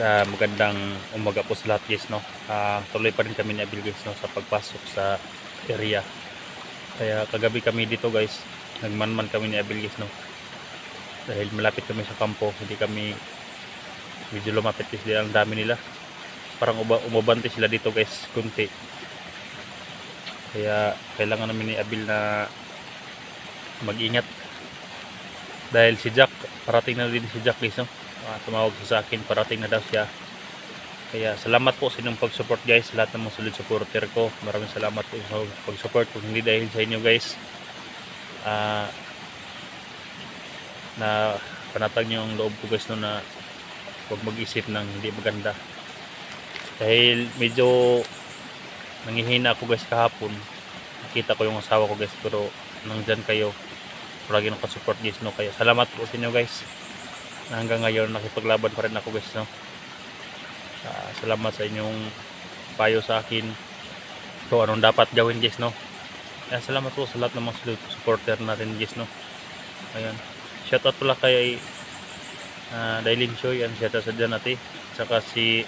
Magandang umaga po sa lahat guys, no. Tuloy pa rin kami ni Abil guys, no, sa pagpasok sa area. Kaya kagabi kami dito guys, nagmanman kami ni Abil guys, no. Dahil malapit kami sa kampo, hindi kami medyo lumapit kasi ang dami nila. Parang umabante sila dito guys, kunti. Kaya kailangan namin ni Abil na mag-ingat. Dahil si Jack, parating na din si Jack guys, no. Tumawag sa akin, parating na daw siya. Kaya salamat po sa inyong pag-support guys, lahat ng mga solid supporter ko. Maraming salamat po sa pag-support. Kung hindi dahil sa inyo guys, na panatag nyo ang loob ko guys, no, na huwag mag-isip ng hindi maganda. Dahil medyo nangihina ako guys kahapon. Nakita ko yung asawa ko guys, pero nandyan kayo, lagi nakasupport guys, no. Kaya salamat po sa inyo guys. Hanggang ngayon nakipaglaban pa rin ako guys, no. Salamat sa inyong payo sa akin kung anong dapat gawin guys, no. Salamat po sa lahat ng mga supporter natin guys, no. Ayan, shoutout pala kay Dailin Choy, yan, shoutout sa dyan natin, saka si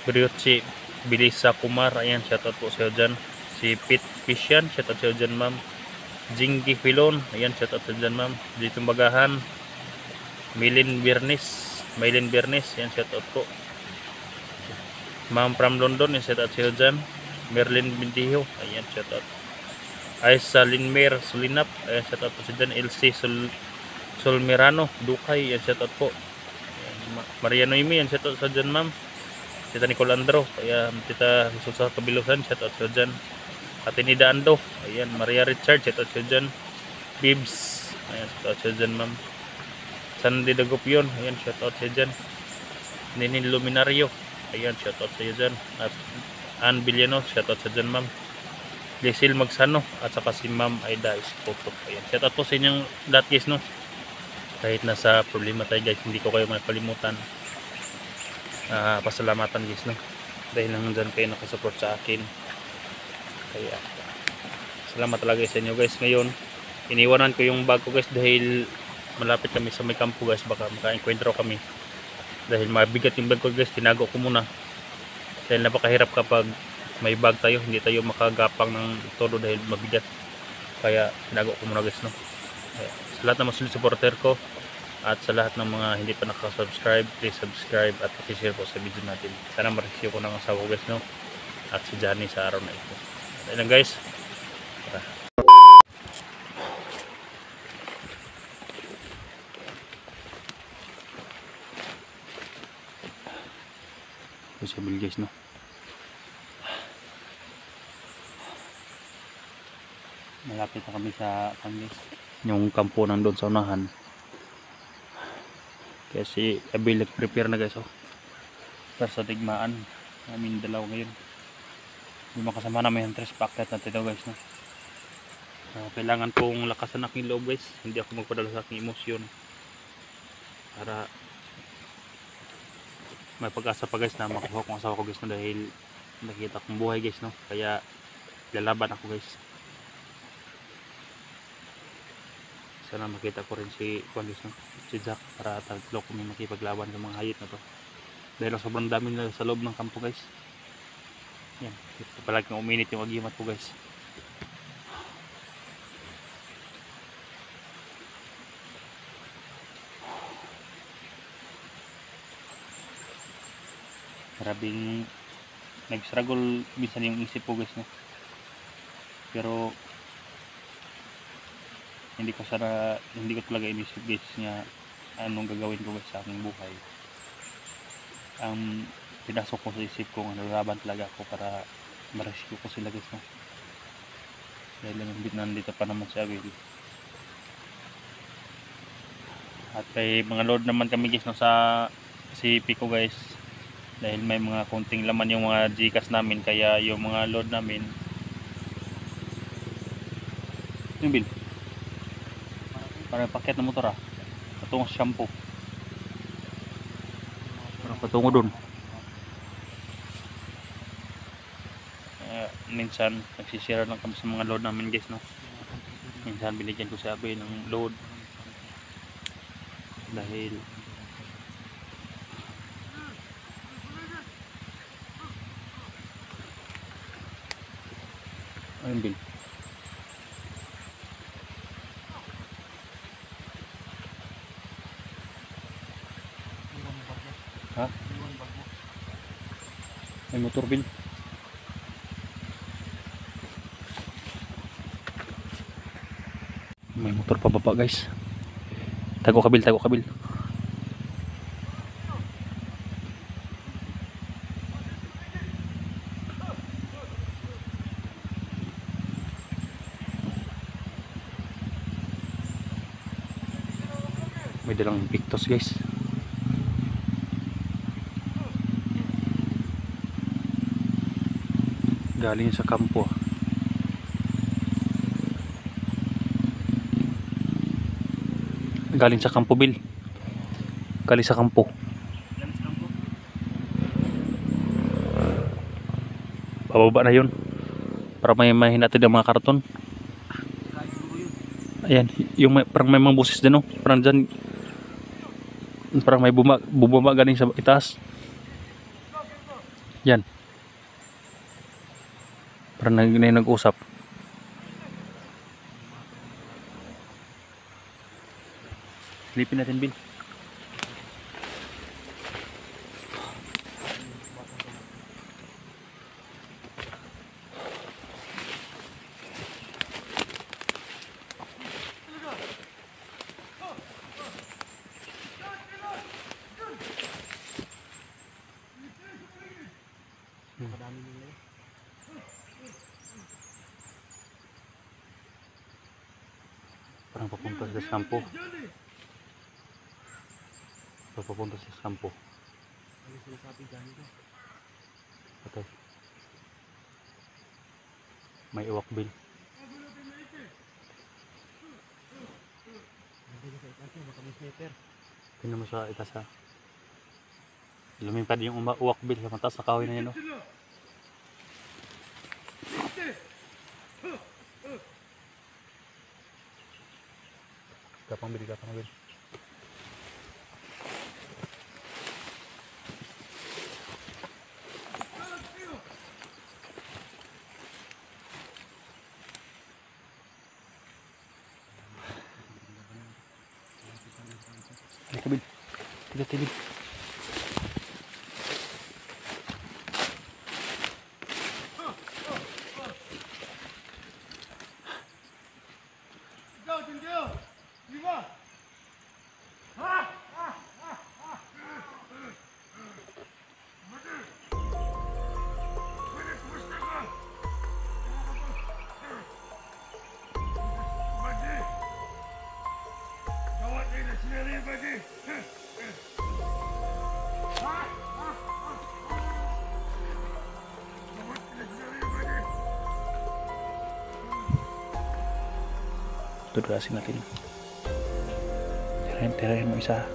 Briotsi Bilisa Kumar, ayan, shoutout po sa dyan. Si Pete Fishan, shoutout sa dyan ma'am. Jingy Filon, ayan, shoutout sa dyan ma'am. Dito Bagahan, Maylin Bernes, yan, shoutout po. Ma'am from London, yan, shoutout sa dyan. Merlin Bintiho, ayan, shoutout. Aisa Linmer Sulinap, ayan, shoutout po sa dyan. LC Solmirano Dukay, yan, shoutout po. Ayan, Maria Noemi, yan, shoutout sa dyan ma'am. Tita Nicolandro, ayan, Tita Susa Kabilusan, shoutout sa dyan. Ate Nida Ando, ayan, Maria Richard, shoutout sa dyan. Bibs, ayan, shoutout sa dyan ma'am. Sandy Dagopyon, ayan, shoutout sa dyan. Ninin Luminario, ayan, shoutout sa dyan. At Ann Villano, shoutout sa dyan ma'am. Lisil Magsano, at saka si ma'am Aida Iskoto, ayan, shoutout po sa inyong lahat guys, no. Kahit nasa problema tayo guys, hindi ko kayo makalimutan. Pasalamatan guys, no, dahil nandyan kayo nakasupport sa akin. Kaya salamat talaga sa inyo guys. Ngayon iniwanan ko yung bag ko guys, dahil malapit kami sa may kampo guys, baka makaenkwentro kami. Dahil mabigat yung bag ko guys, tinago ko muna. Dahil napakahirap kapag may bag tayo, hindi tayo makagapang ng todo dahil mabigat. Kaya tinago ko muna guys, no. Kaya, sa lahat ng mga supporter ko at sa lahat ng mga hindi pa nakasubscribe, please subscribe at pakishare po sa video natin. Sana ma-receive ko ng asawa guys, no, at si Johnny sa araw na ito. Ayun guys, tara. Sabil guys, no. Malapit na kami sa guys, yung kampo nandun sa unahan. Kaya si Abil nag-prepare na guys, oh, para sa digmaan namin dalaw ngayon. Yung makasama namin yung tres packet natin daw guys, no. Kailangan kong lakasan aking loob guys, hindi ako magpadala sa aking emosyon, para may pag-asa pa guys na makuha kong asawa ko guys, no, dahil nakita kong buhay guys, no. Kaya lalaban ako guys. Sana makita ko rin si Juan guys, no, si Jack, para tatlo kami makipaglaban sa mga hayop na to, dahil sobrang dami nila sa loob ng kampo guys. Yan, palagi uminit yung agimat ko guys. Grabing nag-struggle minsan yung isip ko guys, no. Pero hindi ko talaga inisip guys niya anong gagawin ko guys sa aking buhay. Pinasok ko sa isip ko nga nalalaban talaga ako para ma-rescue ko sila guys, no. Dahil nandito pa naman si Abil. At kay mga load naman kami guys, no, sa CP ko guys, dahil may mga konting laman yung mga Gcash namin, kaya yung mga load namin yung bill para paket ng motor, patungong shampoo, para patungo dun. Minsan nagsishare lang kami sa mga load namin guys, no. Minsan binigyan ko si Abil ng load dahil Ayun, Bill. Ha? May motor, Bill. May motor pa baba, guys. Tago kabil, tago kabil. May dalang pictos, guys. Galing sa kampo. Galing sa kampo, Bill. Galing sa kampo. Bababa na yun. Para may mahinatid ang mga karton. Ayan. Yung parang may mga busis din, no? Parang dyan. Parang may bumaba galing sa itaas. Yan. Parang nag-usap. Silipin natin, Bill. Parang papunta sa sampo. Papunta sa sampo. Okay. May iwak, Bill. Tingnan mo sa itaas, ha. Lumipad yung uwak, Bill. Sa mataas na kahoy na yun, no? Kapang, Bill. Kapang, Bill. Halika, Bill. Tiga, tiga. Tudrasin natin. Tirahin mo isa.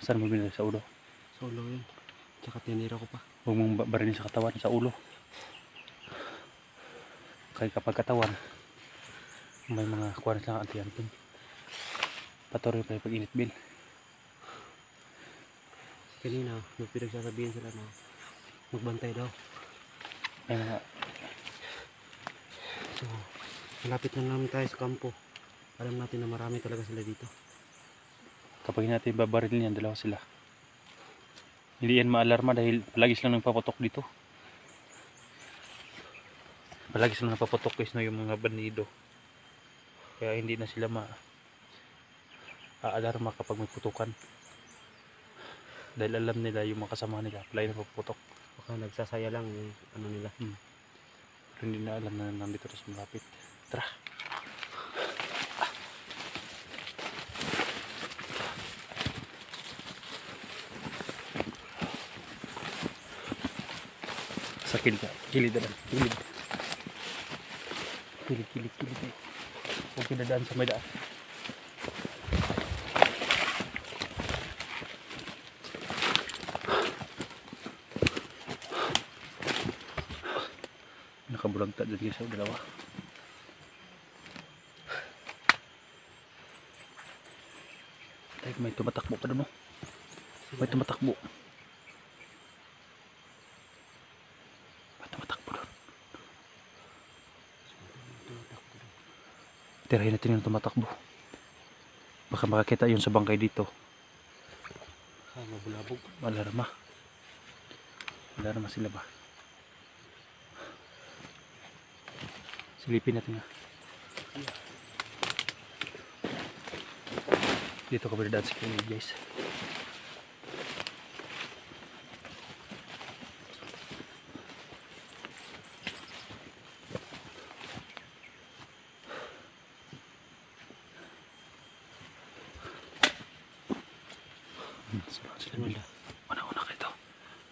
Saan mo binili? Sa ulo? Sa ulo yun. Tsaka tinira ko pa. Huwag mong barilin sa katawan, sa ulo. Kaya kapag katawan, may mga kuwaris lang anti-anting. Patuloy pa yung pag-init, Bill. Kanina, may pinagsasabihin sila na magbantay daw. May mga, So, malapit na namin tayo sa kampo. Alam natin na marami talaga sila dito. kapag hindi natin babarilin yan, dalawa sila. Hindi yan maalarma dahil palagi silang nagpaputok dito. Palagi silang nagpaputok guys, no, yung mga bandido. Kaya hindi na sila aalarma kapag may putukan. Dahil alam nila yung mga kasama nila, palagi nagpaputok. Baka nagsasaya lang yung ano nila. Pero hindi na alam na nandito na sa malapit. Tara! Sa kilid na. Kilid na lang. Kilid. Kilid. Huwag pinadaan sa may daan. Nakabulagta dyan guys, dalawa. Ay, may tumatakbo pa doon, no? May tumatakbo. Tirahin natin yung tumatakbo. Baka makakita yun sa bangkay dito. Mabulabog. Alarma sila ba? Silipin natin nga. Dito ka ba dadaan sa kilid guys?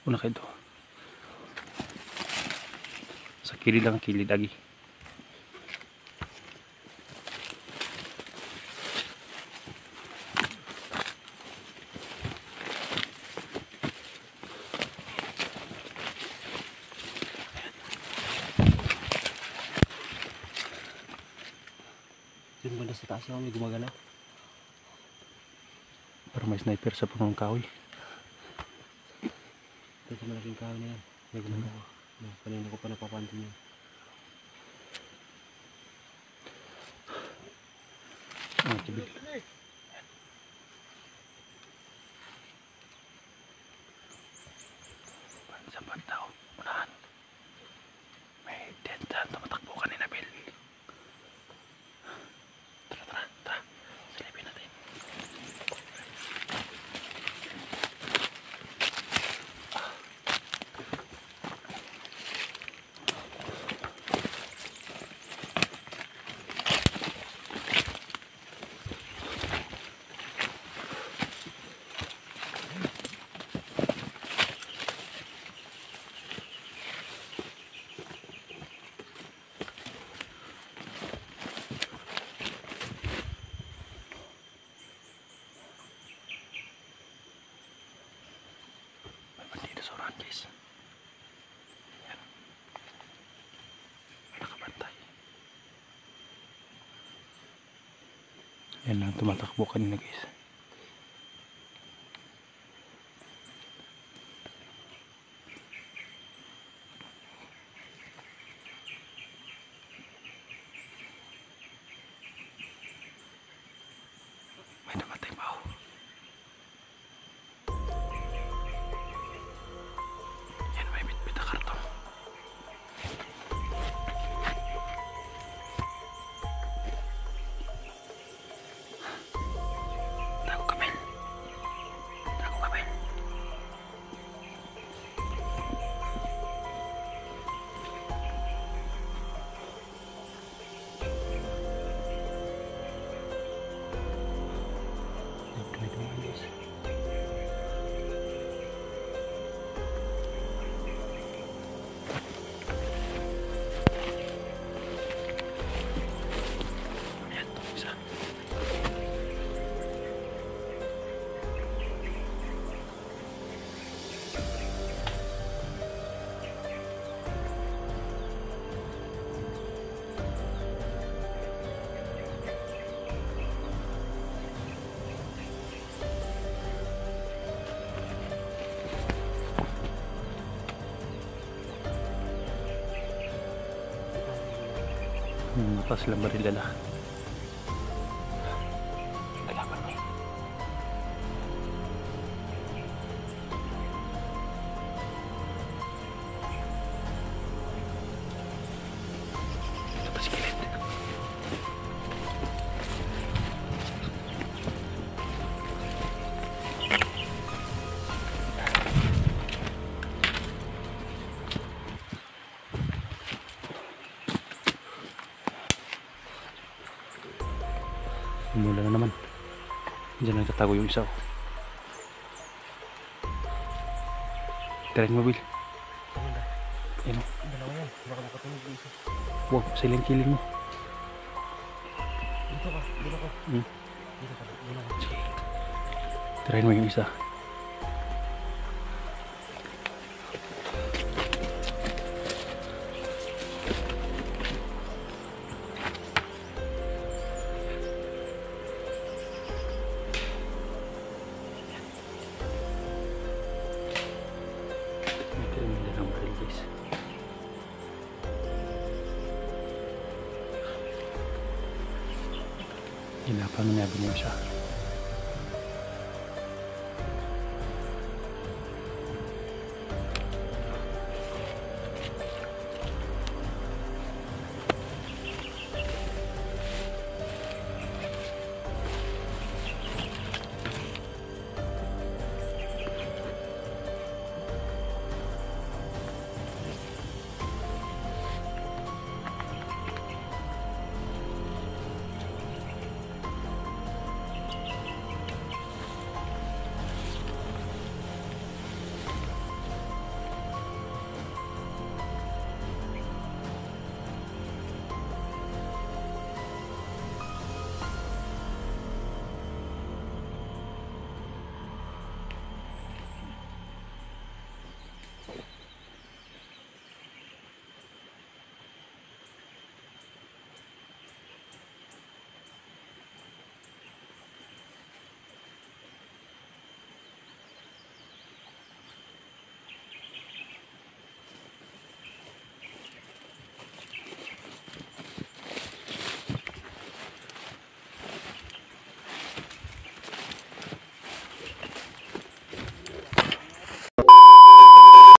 Una kayo to. Sa kilid lang, kilid lagi. Yung banda sa taas na may gumagalaw. Parang may sniper sa punong kahoy. Ito sa malaking kahoy na yan. May gumagalaw. Kanina ko pa napapansin yun. Tibil. Sa bandaw, unahan. May denta, tumatakbo kanina, Bill. Tara. Silipin natin. Guys. Yan. Nakabantay. Yan lang tumatakbo kanina guys. May namatay pa ako. Matas lang baril dala. Kalaban mo. Ito pa si Kilit. Mula na naman. Diyan nagtatago yung isa. Tirahin mo, Will. Ayun. Dalawa yan. Baka makatulog yung isa. Wow, silent killing mo. Dito ka. Dito ka. Hmm. Dito ka. Dito ka. Sige. Tirahin mo yung isa. May kriminal ng baril, guys. Hinapan mo niya, siya.